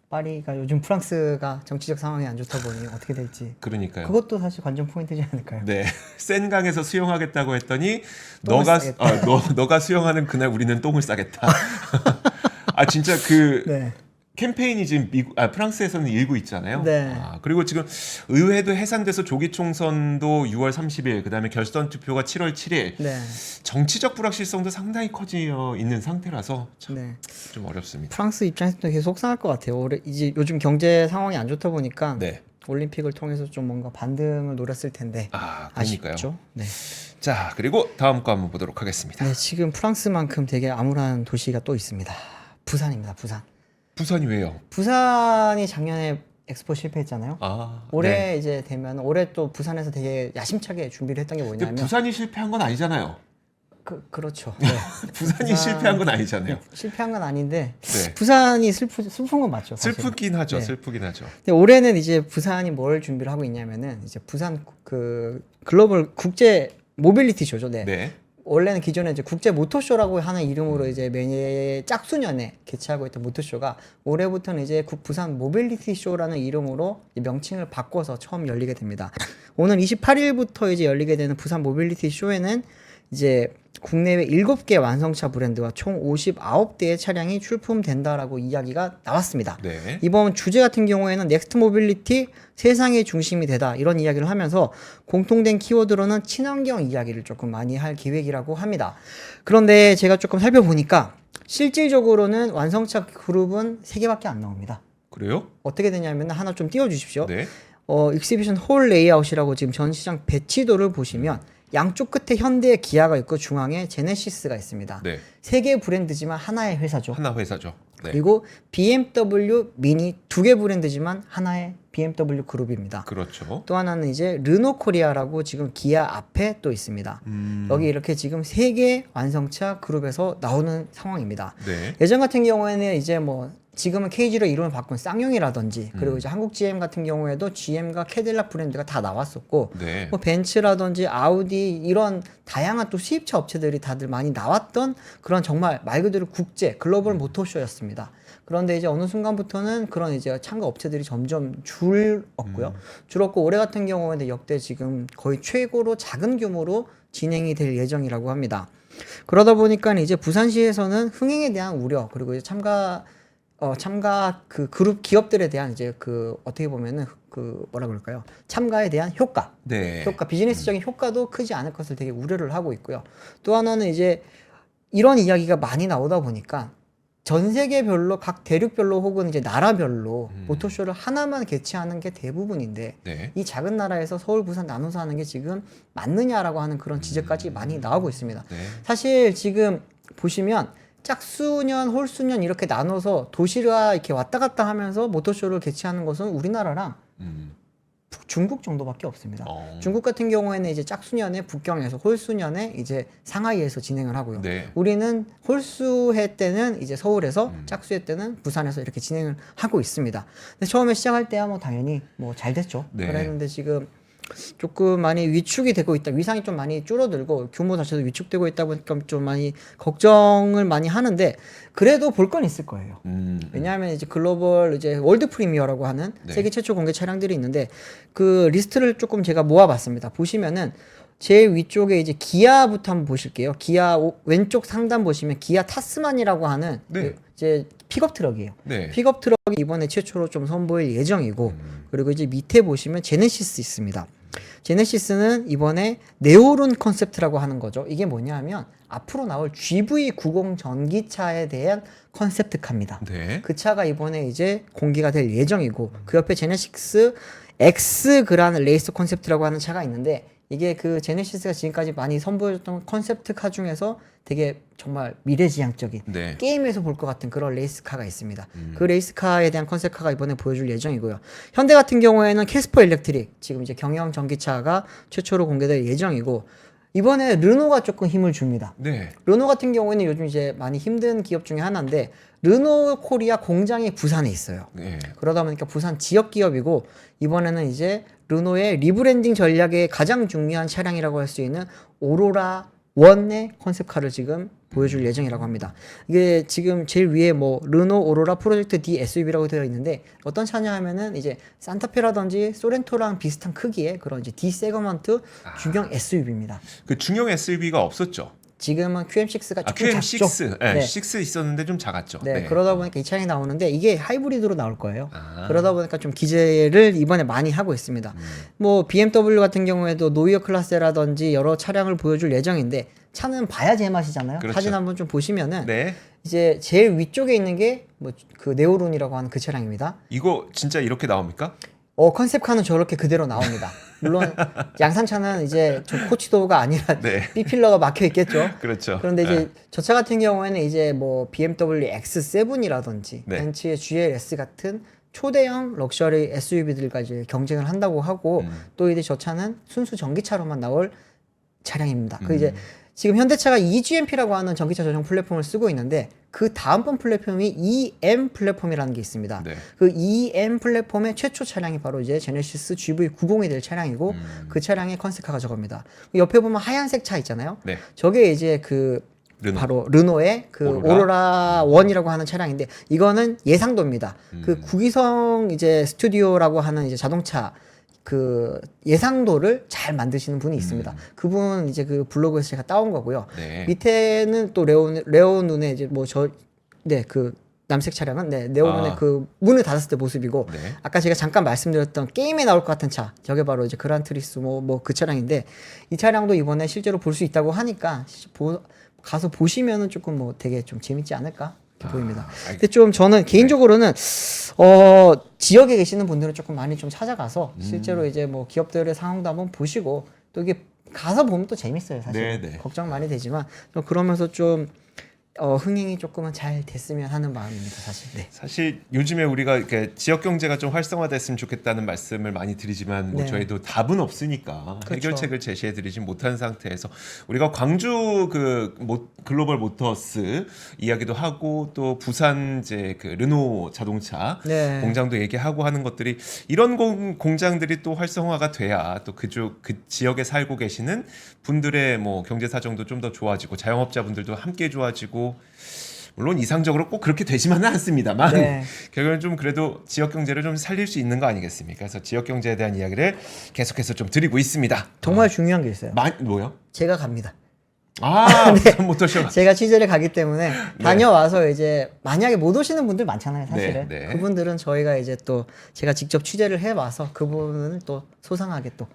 파리가 요즘 프랑스가 정치적 상황이 안 좋다 보니 어떻게 될지 그러니까요. 그것도 사실 관전 포인트지 않을까요? 네, 센 강에서 수영하겠다고 했더니 똥을 너가 수영하는 그날 우리는 똥을 싸겠다. 아 진짜 네. 캠페인이 지금 프랑스에서는 일고 있잖아요. 네. 그리고 지금 의회도 해산돼서 조기 총선도 6월 30일, 그다음에 결선 투표가 7월 7일. 네. 정치적 불확실성도 상당히 커져 있는 상태라서 참 네. 좀 어렵습니다. 프랑스 입장에서도 계속 속상할 것 같아요. 올해 이제 요즘 경제 상황이 안 좋다 보니까 네. 올림픽을 통해서 좀 뭔가 반등을 노렸을 텐데 그러니까요. 아쉽죠. 네. 자, 그리고 다음 거 한번 보도록 하겠습니다. 네, 지금 프랑스만큼 되게 암울한 도시가 또 있습니다. 부산입니다. 부산. 부산이 왜요? 부산이 작년에 엑스포 실패했잖아요. 올해 네. 이제 되면 올해 또 부산에서 되게 야심차게 준비를 했던 게 근데 뭐냐면 부산이 실패한 건 아니잖아요. 그렇죠. 네. 부산이 부산- 실패한 건 아니잖아요. 실패한 건 아닌데 네. 부산이 슬픈 건 맞죠. 사실은. 슬프긴 하죠. 네. 슬프긴 하죠. 근데 올해는 이제 부산이 뭘 준비를 하고 있냐면은 이제 부산 그 글로벌 국제 모빌리티 쇼죠. 네. 네. 원래는 기존에 이제 국제 모터쇼라고 하는 이름으로 이제 매년 짝수년에 개최하고 있던 모터쇼가 올해부터는 이제 부산 모빌리티 쇼라는 이름으로 명칭을 바꿔서 처음 열리게 됩니다. 오늘 28일부터 이제 열리게 되는 부산 모빌리티 쇼에는 이제 국내외 7개 완성차 브랜드와 총 59대의 차량이 출품된다라고 이야기가 나왔습니다. 네. 이번 주제 같은 경우에는 넥스트 모빌리티 세상의 중심이 되다 이런 이야기를 하면서 공통된 키워드로는 친환경 이야기를 조금 많이 할 계획이라고 합니다. 그런데 제가 조금 살펴보니까 실질적으로는 완성차 그룹은 3개밖에 안 나옵니다. 그래요? 어떻게 되냐면 하나 좀 띄워주십시오. 네. 익시비션 홀 레이아웃이라고 지금 전시장 배치도를 보시면 양쪽 끝에 현대의 기아가 있고 중앙에 제네시스가 있습니다. 네. 3개 브랜드지만 하나의 회사죠. 하나 회사죠. 네. 그리고 BMW 미니 2개 브랜드지만 하나의 BMW 그룹입니다. 그렇죠. 또 하나는 이제 르노 코리아라고 지금 기아 앞에 또 있습니다. 여기 이렇게 지금 3개 완성차 그룹에서 나오는 상황입니다. 네. 예전 같은 경우에는 이제 뭐 지금은 KG로 이름을 바꾼 쌍용이라든지 그리고 이제 한국 GM 같은 경우에도 GM과 캐딜락 브랜드가 다 나왔었고 네. 뭐 벤츠라든지 아우디 이런 다양한 또 수입차 업체들이 다들 많이 나왔던 그런 정말 말 그대로 국제 글로벌 모터쇼였습니다. 그런데 이제 어느 순간부터는 그런 이제 참가 업체들이 점점 줄었고 올해 같은 경우에는 역대 지금 거의 최고로 작은 규모로 진행이 될 예정이라고 합니다. 그러다 보니까 이제 부산시에서는 흥행에 대한 우려 그리고 이제 참가 그 그룹 기업들에 대한 이제 그 어떻게 보면은 그 뭐라 그럴까요? 참가에 대한 효과, 네. 비즈니스적인 효과도 크지 않을 것을 되게 우려를 하고 있고요. 또 하나는 이제 이런 이야기가 많이 나오다 보니까 전 세계별로 각 대륙별로 혹은 이제 나라별로 모터쇼를 하나만 개최하는 게 대부분인데 네. 이 작은 나라에서 서울, 부산 나눠서 하는 게 지금 맞느냐라고 하는 그런 지적까지 많이 나오고 있습니다. 네. 사실 지금 보시면 짝수년, 홀수년 이렇게 나눠서 도시가 이렇게 왔다 갔다 하면서 모터쇼를 개최하는 것은 우리나라랑 중국 정도밖에 없습니다. 중국 같은 경우에는 이제 짝수년에 북경에서, 홀수년에 이제 상하이에서 진행을 하고요. 네. 우리는 홀수해 때는 이제 서울에서, 짝수해 때는 부산에서 이렇게 진행을 하고 있습니다. 근데 처음에 시작할 때야 뭐 당연히 뭐 잘 됐죠. 네. 그랬는데 지금 조금 많이 위축이 되고 있다. 위상이 좀 많이 줄어들고 규모 자체도 위축되고 있다 보니까 좀 많이 걱정을 많이 하는데 그래도 볼 건 있을 거예요. 왜냐하면 이제 글로벌 이제 월드 프리미어라고 하는 네. 세계 최초 공개 차량들이 있는데 그 리스트를 조금 제가 모아봤습니다. 보시면은 제일 위쪽에 이제 기아부터 한번 보실게요. 기아 왼쪽 상단 보시면 기아 타스만이라고 하는 네. 그 이제 픽업 트럭이에요. 네. 픽업 트럭이 이번에 최초로 좀 선보일 예정이고 그리고 이제 밑에 보시면 제네시스 있습니다. 제네시스는 이번에 네오룬 컨셉트라고 하는 거죠. 이게 뭐냐면 앞으로 나올 GV90 전기차에 대한 컨셉트카입니다. 네. 그 차가 이번에 이제 공개가 될 예정이고 그 옆에 제네시스 X 그란 레이스 컨셉트라고 하는 차가 있는데 이게 그 제네시스가 지금까지 많이 선보였던 컨셉트카 중에서 되게 정말 미래지향적인 네. 게임에서 볼 것 같은 그런 레이스카가 있습니다. 그 레이스카에 대한 컨셉카가 이번에 보여줄 예정이고요. 현대 같은 경우에는 캐스퍼 일렉트릭 지금 이제 경영 전기차가 최초로 공개될 예정이고 이번에 르노가 조금 힘을 줍니다. 네. 르노 같은 경우에는 요즘 이제 많이 힘든 기업 중에 하나인데 르노 코리아 공장이 부산에 있어요. 네. 그러다 보니까 부산 지역 기업이고 이번에는 이제 르노의 리브랜딩 전략의 가장 중요한 차량이라고 할 수 있는 오로라 원의 컨셉카를 지금 보여줄 예정이라고 합니다. 이게 지금 제일 위에 뭐 르노 오로라 프로젝트 D SUV라고 되어 있는데 어떤 차냐 하면은 이제 산타페라든지 소렌토랑 비슷한 크기의 그런 이제 D 세그먼트 중형 SUV입니다. 그 중형 SUV가 없었죠. 지금은 QM6가 조금 작죠. QM6, 네, 6 있었는데 좀 작았죠. 네, 그러다 보니까 이 차량이 나오는데 이게 하이브리드로 나올 거예요. 아. 그러다 보니까 좀 기재를 이번에 많이 하고 있습니다. 뭐 BMW 같은 경우에도 노이어 클라스라든지 여러 차량을 보여줄 예정인데 차는 봐야 제맛이잖아요. 그렇죠. 사진 한번 좀 보시면은 네. 이제 제일 위쪽에 있는 게 뭐 그 네오룬이라고 하는 그 차량입니다. 이거 진짜 이렇게 나옵니까? 컨셉카는 저렇게 그대로 나옵니다. 물론 양산차는 이제 좀 코치도가 아니라 네. B필러가 막혀 있겠죠. 그렇죠. 그런데 이제 저 차 같은 경우에는 이제 뭐 BMW X7이라든지 네. 벤츠의 GLS 같은 초대형 럭셔리 SUV들과 이제 경쟁을 한다고 하고 또 이제 저 차는 순수 전기차로만 나올 차량입니다. 그 이제 지금 현대차가 eGMP라고 하는 전기차 전용 플랫폼을 쓰고 있는데 그 다음번 플랫폼이 EM 플랫폼이라는 게 있습니다. 네. 그 EM 플랫폼의 최초 차량이 바로 이제 제네시스 GV90이 될 차량이고 그 차량의 컨셉카가 저겁니다. 옆에 보면 하얀색 차 있잖아요. 네. 저게 이제 그 르노. 바로 르노의 그 오로라 원이라고 하는 차량인데 이거는 예상도입니다. 그 구기성 이제 스튜디오라고 하는 이제 자동차 그 예상도를 잘 만드시는 분이 있습니다. 그분 이제 그 블로그에서 제가 따온 거고요. 네. 밑에는 또 레오눈의 이제 뭐 그 남색 차량은 네오눈의 그 문을 닫았을 때 모습이고 네. 아까 제가 잠깐 말씀드렸던 게임에 나올 것 같은 차 저게 바로 이제 그란트리스모 뭐 그 차량인데 이 차량도 이번에 실제로 볼 수 있다고 하니까 가서 보시면은 조금 뭐 되게 좀 재밌지 않을까 보입니다. 근데 좀 저는 개인적으로는 지역에 계시는 분들은 조금 많이 좀 찾아가서 실제로 이제 뭐 기업들의 상황도 한번 보시고 또 이게 가서 보면 또 재밌어요 사실. 네네. 걱정 많이 되지만 좀 그러면서 좀 흥행이 조금은 잘 됐으면 하는 마음입니다 사실. 네. 사실 요즘에 우리가 이렇게 지역 경제가 좀 활성화됐으면 좋겠다는 말씀을 많이 드리지만 뭐 네. 저희도 답은 없으니까 그렇죠. 해결책을 제시해드리지 못한 상태에서 우리가 광주 그 글로벌 모터스 이야기도 하고 또 부산 이제 그 르노 자동차 네. 공장도 얘기하고 하는 것들이 이런 공장들이 또 활성화가 돼야 또 그 지역에 살고 계시는 분들의 뭐 경제 사정도 좀 더 좋아지고 자영업자분들도 함께 좋아지고. 물론 이상적으로 꼭 그렇게 되지만은 않습니다만 네. 결국은 좀 그래도 지역 경제를 좀 살릴 수 있는 거 아니겠습니까? 그래서 지역 경제에 대한 이야기를 계속해서 좀 드리고 있습니다. 정말 중요한 게 있어요. 뭐요? 제가 갑니다. 부산 모터쇼. 제가 취재를 가기 때문에 다녀와서 이제 만약에 못 오시는 분들 많잖아요 사실은. 네, 네. 그분들은 저희가 이제 또 제가 직접 취재를 해와서 그 부분을 또 소상하게 또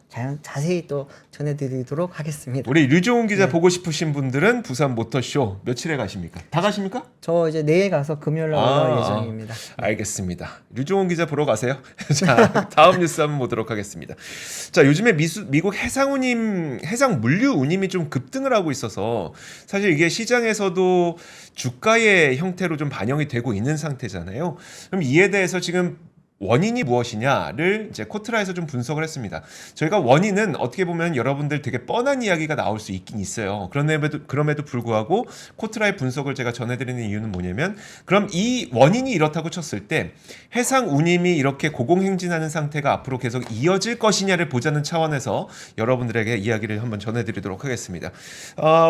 자세히 또 전해드리도록 하겠습니다. 우리 류종훈 기자 보고 싶으신 분들은 부산 모터쇼 며칠에 가십니까? 다 가십니까? 저 이제 내일 가서 금요일 날 올라올 예정입니다. 알겠습니다. 류종훈 기자 보러 가세요. 자, 다음 뉴스 한번 보도록 하겠습니다. 자, 요즘에 미국 해상 물류 운임이 좀 급등을 하고 있어서 사실 이게 시장에서도 주가의 형태로 좀 반영이 되고 있는 상태잖아요. 그럼 이에 대해서 지금 원인이 무엇이냐를 이제 코트라에서 좀 분석을 했습니다. 저희가 원인은 어떻게 보면 여러분들 되게 뻔한 이야기가 나올 수 있긴 있어요. 그럼에도 불구하고 코트라의 분석을 제가 전해드리는 이유는 뭐냐면 그럼 이 원인이 이렇다고 쳤을 때 해상 운임이 이렇게 고공행진하는 상태가 앞으로 계속 이어질 것이냐를 보자는 차원에서 여러분들에게 이야기를 한번 전해드리도록 하겠습니다.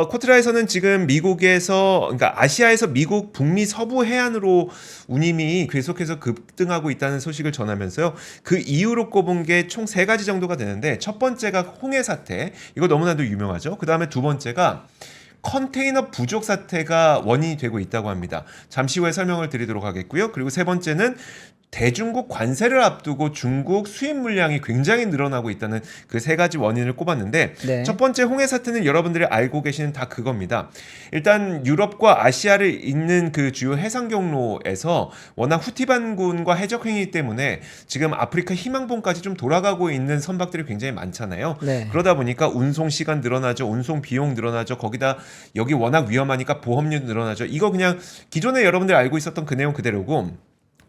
코트라에서는 지금 그러니까 아시아에서 미국 북미 서부 해안으로 운임이 계속해서 급등하고 있다는 소식을 전하면서요. 그 이유로 꼽은 게 총 3가지 정도가 되는데 첫 번째가 홍해 사태. 이거 너무나도 유명하죠. 그 다음에 두 번째가 컨테이너 부족 사태가 원인이 되고 있다고 합니다. 잠시 후에 설명을 드리도록 하겠고요. 그리고 세 번째는 대중국 관세를 앞두고 중국 수입 물량이 굉장히 늘어나고 있다는 그 3가지 원인을 꼽았는데 네. 첫 번째 홍해 사태는 여러분들이 알고 계시는 다 그겁니다. 일단 유럽과 아시아를 잇는 그 주요 해상 경로에서 워낙 후티 반군과 해적 행위 때문에 지금 아프리카 희망봉까지 좀 돌아가고 있는 선박들이 굉장히 많잖아요. 네. 그러다 보니까 운송 시간 늘어나죠. 운송 비용 늘어나죠. 거기다 여기 워낙 위험하니까 보험료 늘어나죠. 이거 그냥 기존에 여러분들 알고 있었던 그 내용 그대로고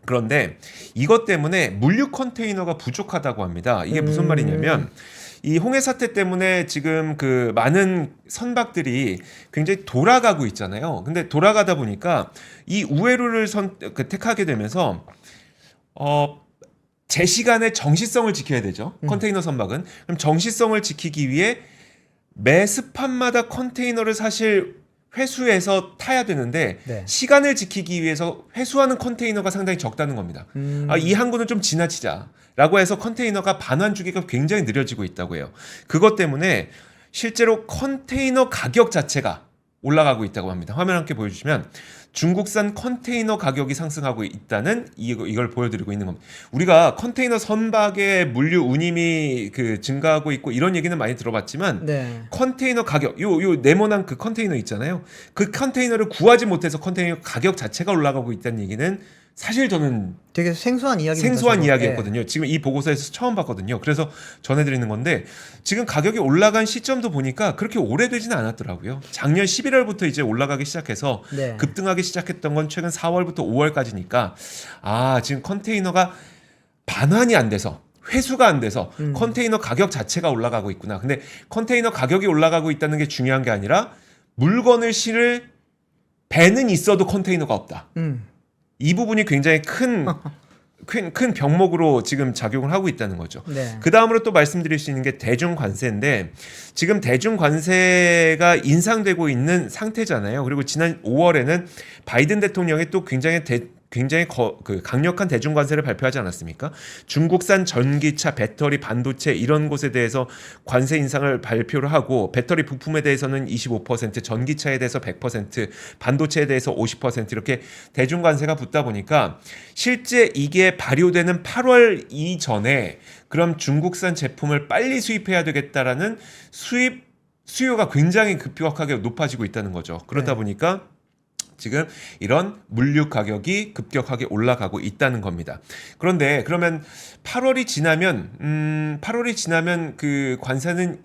그런데 이것 때문에 물류 컨테이너가 부족하다고 합니다. 이게 무슨 말이냐면 이 홍해 사태 때문에 지금 그 많은 선박들이 굉장히 돌아가고 있잖아요. 근데 돌아가다 보니까 이 우회로를 택하게 되면서 제 시간에 정시성을 지켜야 되죠. 컨테이너 선박은. 그럼 정시성을 지키기 위해 매 스팟마다 컨테이너를 사실 회수해서 타야 되는데 네. 시간을 지키기 위해서 회수하는 컨테이너가 상당히 적다는 겁니다. 이 항구는 좀 지나치자라고 해서 컨테이너가 반환 주기가 굉장히 느려지고 있다고 해요. 그것 때문에 실제로 컨테이너 가격 자체가 올라가고 있다고 합니다. 화면 함께 보여주시면 중국산 컨테이너 가격이 상승하고 있다는 이걸 보여드리고 있는 겁니다. 우리가 컨테이너 선박의 물류 운임이 그 증가하고 있고 이런 얘기는 많이 들어봤지만 네. 컨테이너 가격 요 네모난 그 컨테이너 있잖아요. 그 컨테이너를 구하지 못해서 컨테이너 가격 자체가 올라가고 있다는 얘기는 사실 저는 되게 생소한 이야기입니다. 생소한 저도. 이야기였거든요. 지금 이 보고서에서 처음 봤거든요. 그래서 전해드리는 건데 지금 가격이 올라간 시점도 보니까 그렇게 오래되지는 않았더라고요. 작년 11월부터 이제 올라가기 시작해서 네. 급등하기 시작했던 건 최근 4월부터 5월까지니까 지금 컨테이너가 반환이 안 돼서 회수가 안 돼서 컨테이너 가격 자체가 올라가고 있구나. 근데 컨테이너 가격이 올라가고 있다는 게 중요한 게 아니라 물건을 실을 배는 있어도 컨테이너가 없다. 이 부분이 굉장히 큰 병목으로 지금 작용을 하고 있다는 거죠. 네. 그 다음으로 또 말씀드릴 수 있는 게 대중관세인데 지금 대중관세가 인상되고 있는 상태잖아요. 그리고 지난 5월에는 바이든 대통령이 또 굉장히 강력한 대중관세를 발표하지 않았습니까? 중국산 전기차, 배터리, 반도체 이런 곳에 대해서 관세 인상을 발표를 하고 배터리 부품에 대해서는 25%, 전기차에 대해서 100%, 반도체에 대해서 50% 이렇게 대중관세가 붙다 보니까 실제 이게 발효되는 8월 이전에 그럼 중국산 제품을 빨리 수입해야 되겠다라는 수요가 굉장히 급격하게 높아지고 있다는 거죠. 그러다 보니까 지금 이런 물류 가격이 급격하게 올라가고 있다는 겁니다. 그런데 그러면 8월이 지나면 그 관세는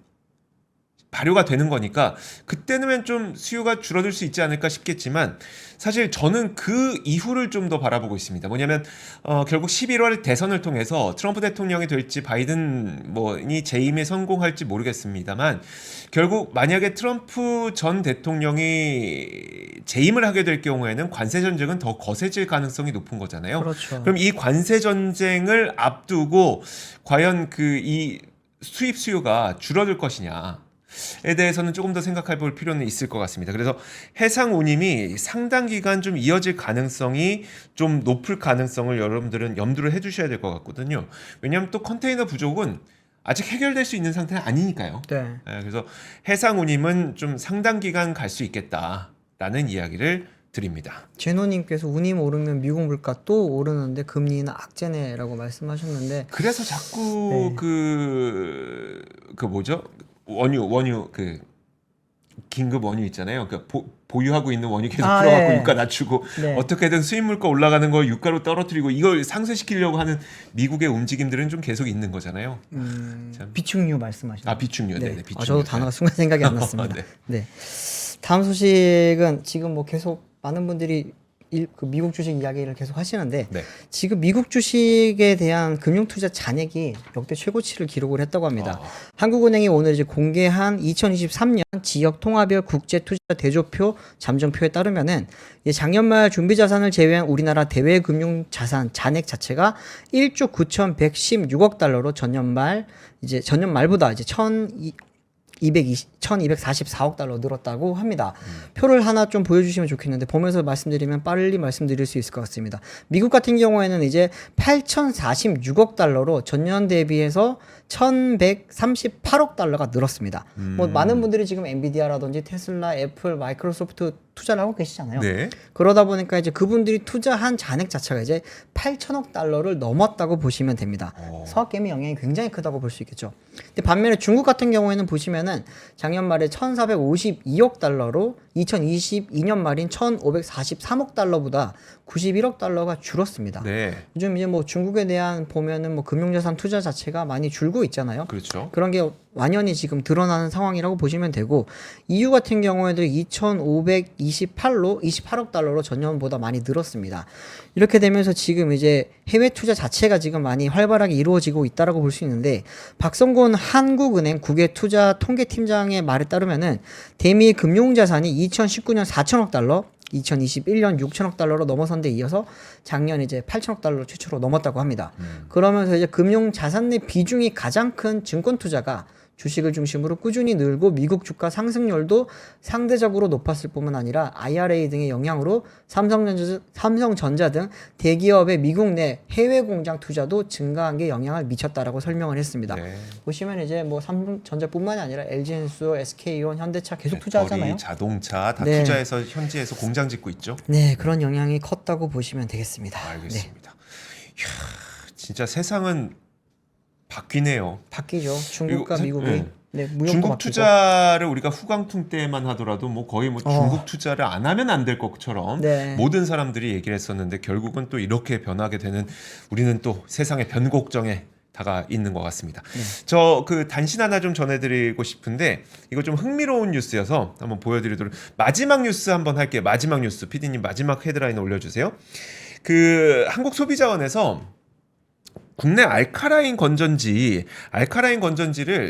발효가 되는 거니까 그때는 좀 수요가 줄어들 수 있지 않을까 싶겠지만 사실 저는 그 이후를 좀 더 바라보고 있습니다. 뭐냐면 결국 11월 대선을 통해서 트럼프 대통령이 될지 바이든 뭐니 재임에 성공할지 모르겠습니다만 결국 만약에 트럼프 전 대통령이 재임을 하게 될 경우에는 관세 전쟁은 더 거세질 가능성이 높은 거잖아요. 그렇죠. 그럼 이 관세 전쟁을 앞두고 과연 그 이 수입 수요가 줄어들 것이냐? 에 대해서는 조금 더 생각해 볼 필요는 있을 것 같습니다. 그래서 해상 운임이 상당 기간 좀 이어질 가능성이 좀 높을 가능성을 여러분들은 염두를 해주셔야 될 것 같거든요. 왜냐하면 또 컨테이너 부족은 아직 해결될 수 있는 상태는 아니니까요. 네. 그래서 해상 운임은 좀 상당 기간 갈 수 있겠다라는 이야기를 드립니다. 제노님께서 운임 오르면 미국 물가 또 오르는데 금리는 악재네라고 말씀하셨는데 그래서 자꾸 그 뭐죠? 원유 그 긴급 원유 있잖아요. 그 보유하고 있는 원유 계속 풀어갖고 예. 유가 낮추고 네. 어떻게든 수입 물가 올라가는 거 유가로 떨어뜨리고 이걸 상쇄시키려고 하는 미국의 움직임들은 좀 계속 있는 거잖아요. 참. 비축류 말씀하시는. 비축류, 네, 비축류. 저도 단어가 순간 생각이 안 났습니다. 네. 네. 다음 소식은 지금 뭐 계속 많은 분들이 그 미국 주식 이야기를 계속 하시는데 네. 지금 미국 주식에 대한 금융투자 잔액이 역대 최고치를 기록을 했다고 합니다. 한국은행이 오늘 이제 공개한 2023년 지역 통화별 국제 투자 대조표 잠정표에 따르면은 작년 말 준비 자산을 제외한 우리나라 대외 금융 자산 잔액 자체가 1조 9,116억 달러로 전년 말보다 이제 1244억 달러 늘었다고 합니다. 표를 하나 좀 보여주시면 좋겠는데 보면서 말씀드리면 빨리 말씀드릴 수 있을 것 같습니다. 미국 같은 경우에는 이제 8,046억 달러로 전년 대비해서 1,138억 달러가 늘었습니다. 뭐 많은 분들이 지금 엔비디아라든지 테슬라, 애플, 마이크로소프트 투자를 하고 계시잖아요. 네. 그러다 보니까 이제 그분들이 투자한 잔액 자체가 이제 8천억 달러를 넘었다고 보시면 됩니다. 서학개미 영향이 굉장히 크다고 볼 수 있겠죠. 근데 반면에 중국 같은 경우에는 보시면은 작년 말에 1,452억 달러로 2022년 말인 1,543억 달러보다 91억 달러가 줄었습니다. 네. 요즘 이제 뭐 중국에 대한 보면은 뭐 금융자산 투자 자체가 많이 줄고 있잖아요. 그렇죠. 그런 게 완연히 지금 드러나는 상황이라고 보시면 되고 EU 같은 경우에도 2,528로 28억 달러로 전년보다 많이 늘었습니다. 이렇게 되면서 지금 이제 해외 투자 자체가 지금 많이 활발하게 이루어지고 있다라고 볼 수 있는데 박성곤 한국은행 국외투자 통계팀장의 말에 따르면은 대미 금융자산이 2019년 4천억 달러 2021년 6천억 달러로 넘어선 데 이어서 작년 이제 8천억 달러 최초로 넘었다고 합니다. 그러면서 이제 금융 자산 내 비중이 가장 큰 증권 투자가 주식을 중심으로 꾸준히 늘고 미국 주가 상승률도 상대적으로 높았을 뿐만 아니라 IRA 등의 영향으로 삼성전자 등 대기업의 미국 내 해외 공장 투자도 증가한 게 영향을 미쳤다라고 설명을 했습니다. 네. 보시면 이제 뭐 삼성전자뿐만이 아니라 LG엔솔, SK온, 현대차 계속 투자하잖아요. 배터리, 자동차 다 네. 투자해서 현지에서 공장 짓고 있죠. 네, 그런 영향이 컸다고 보시면 되겠습니다. 알겠습니다. 이야, 진짜 세상은 바뀌네요. 바뀌죠. 중국과 그리고 미국이 네. 네, 무역도 중국 바뀌고. 투자를 우리가 후광퉁 때만 하더라도 뭐 거의 뭐 중국 투자를 안 하면 안 될 것처럼 네. 모든 사람들이 얘기를 했었는데 결국은 또 이렇게 변하게 되는 우리는 또 세상의 변곡점에 다가 있는 것 같습니다. 저 그 단신 하나 좀 전해드리고 싶은데 이거 좀 흥미로운 뉴스여서 한번 보여드리도록 마지막 뉴스 한번 할게요. 마지막 뉴스 PD님 마지막 헤드라인 올려주세요. 그 한국소비자원에서 국내 알카라인 건전지를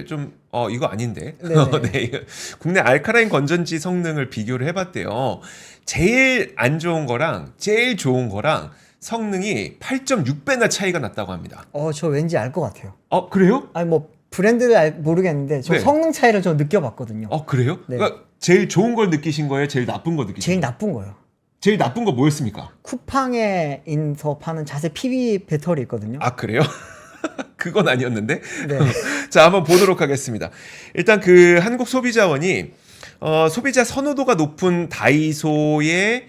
좀 이거 아닌데 네, 이거 국내 알카라인 건전지 성능을 비교를 해봤대요. 제일 안 좋은 거랑 제일 좋은 거랑 성능이 8.6배나 차이가 났다고 합니다. 저 왠지 알 것 같아요. 그래요? 아니 뭐 브랜드를 모르겠는데 저 네. 성능 차이를 저 느껴봤거든요. 그래요? 네. 그러니까 제일 좋은 걸 느끼신 거예요? 제일 나쁜 거 느끼신 제일 거예요? 나쁜 거예요. 제일 나쁜 거 뭐였습니까? 쿠팡에서 파는 자세 PV 배터리 있거든요. 그래요? 그건 아니었는데. 네. 자, 한번 보도록 하겠습니다. 일단 그 한국소비자원이 소비자 선호도가 높은 다이소의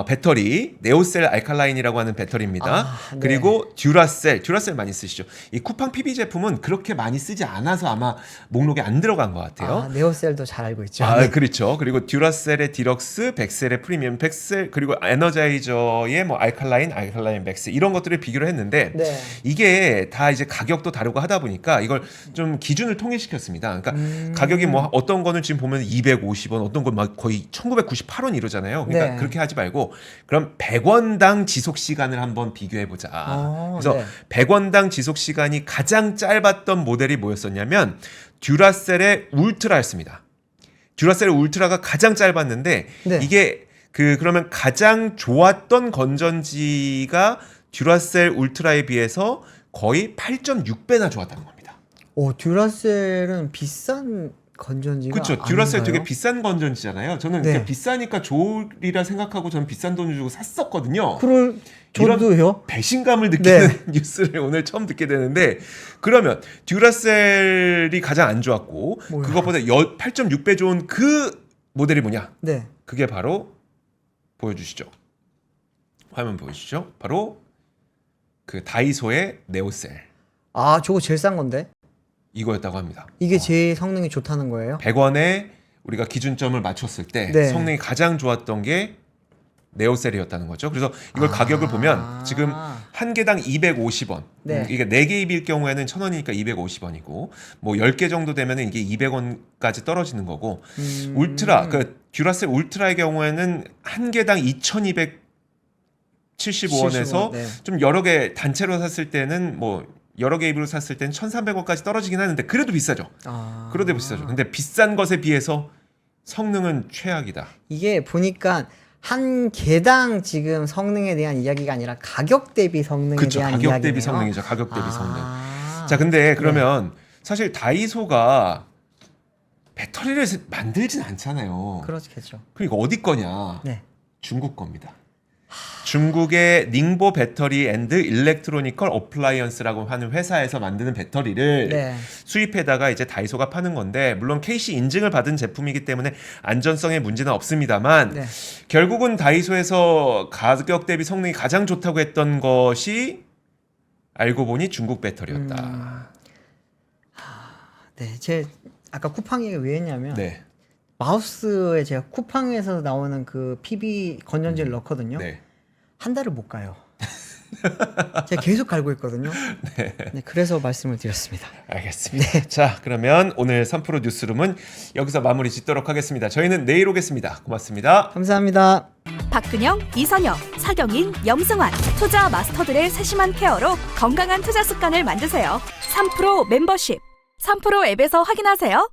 배터리 네오셀 알칼라인이라고 하는 배터리입니다. 네. 그리고 듀라셀 많이 쓰시죠. 이 쿠팡 PB 제품은 그렇게 많이 쓰지 않아서 아마 목록에 안 들어간 것 같아요. 네오셀도 잘 알고 있죠. 그렇죠. 그리고 듀라셀의 디럭스, 백셀의 프리미엄, 백셀 그리고 에너자이저의 뭐 알칼라인 맥스 이런 것들을 비교를 했는데 네. 이게 다 이제 가격도 다르고 하다 보니까 이걸 좀 기준을 통일시켰습니다. 그러니까 가격이 뭐 어떤 거는 지금 보면 250원, 어떤 건 막 거의 1998원 이러잖아요. 그러니까 네. 그렇게 하지 말고 그럼 100원당 지속 시간을 한번 비교해 보자. 그래서 네. 100원당 지속 시간이 가장 짧았던 모델이 뭐였었냐면 듀라셀의 울트라였습니다. 듀라셀의 울트라가 가장 짧았는데 네. 이게 그러면 가장 좋았던 건전지가 듀라셀 울트라에 비해서 거의 8.6배나 좋았다는 겁니다. 듀라셀은 비싼 건전지가 그렇죠. 듀라셀 아닌가요? 되게 비싼 건전지잖아요. 저는 네. 그냥 비싸니까 좋으리라 생각하고 저는 비싼 돈을 주고 샀었거든요. 저도요. 배신감을 느끼는 네. 뉴스를 오늘 처음 듣게 되는데 그러면 듀라셀이 가장 안 좋았고 뭐야? 그것보다 8.6배 좋은 그 모델이 뭐냐? 네. 그게 바로 보여주시죠. 화면 보여주시죠. 바로 그 다이소의 네오셀 저거 제일 싼 건데. 이거였다고 합니다. 이게 제일 성능이 좋다는 거예요? 100원에 우리가 기준점을 맞췄을 때 네. 성능이 가장 좋았던 게 네오셀이었다는 거죠. 그래서 이걸 가격을 보면 지금 한 개당 250원. 네. 이게 4개입일 경우에는 1,000원이니까 250원이고 뭐 10개 정도 되면은 이게 200원까지 떨어지는 거고 울트라 그 듀라셀 울트라의 경우에는 한 개당 2,275원에서 네. 좀 여러 개 단체로 샀을 때는 뭐 여러 개 입으로 샀을 때는 1,300원까지 떨어지긴 하는데 그래도 비싸죠. 그래도 비싸죠. 근데 비싼 것에 비해서 성능은 최악이다. 이게 보니까 한 개당 지금 성능에 대한 이야기가 아니라 가격 대비 성능에 그렇죠. 대한 가격 이야기네요. 대비 성능이죠. 가격 대비 성능. 자, 자, 근데 그러면 사실 다이소가 배터리를 만들진 않잖아요. 그렇겠죠. 그러니까 어디 거냐? 네. 중국 겁니다. 중국의 닝보 배터리 앤드 일렉트로니컬 어플라이언스라고 하는 회사에서 만드는 배터리를 네. 수입해다가 이제 다이소가 파는 건데 물론 KC 인증을 받은 제품이기 때문에 안전성에 문제는 없습니다만 네. 결국은 다이소에서 가격 대비 성능이 가장 좋다고 했던 것이 알고 보니 중국 배터리였다. 네. 제 아까 쿠팡 얘기 왜 했냐면 네. 마우스에 제가 쿠팡에서 나오는 그 PB 건전지를 넣거든요. 네. 한 달을 못 가요. 제가 계속 갈고 있거든요. 네. 그래서 말씀을 드렸습니다. 알겠습니다. 자, 그러면 오늘 3프로 뉴스룸은 여기서 마무리 짓도록 하겠습니다. 저희는 내일 오겠습니다. 고맙습니다. 감사합니다. 박근영, 이선영, 사경인, 염승환 투자 마스터들의 세심한 케어로 건강한 투자 습관을 만드세요. 3프로 멤버십 3프로 앱에서 확인하세요.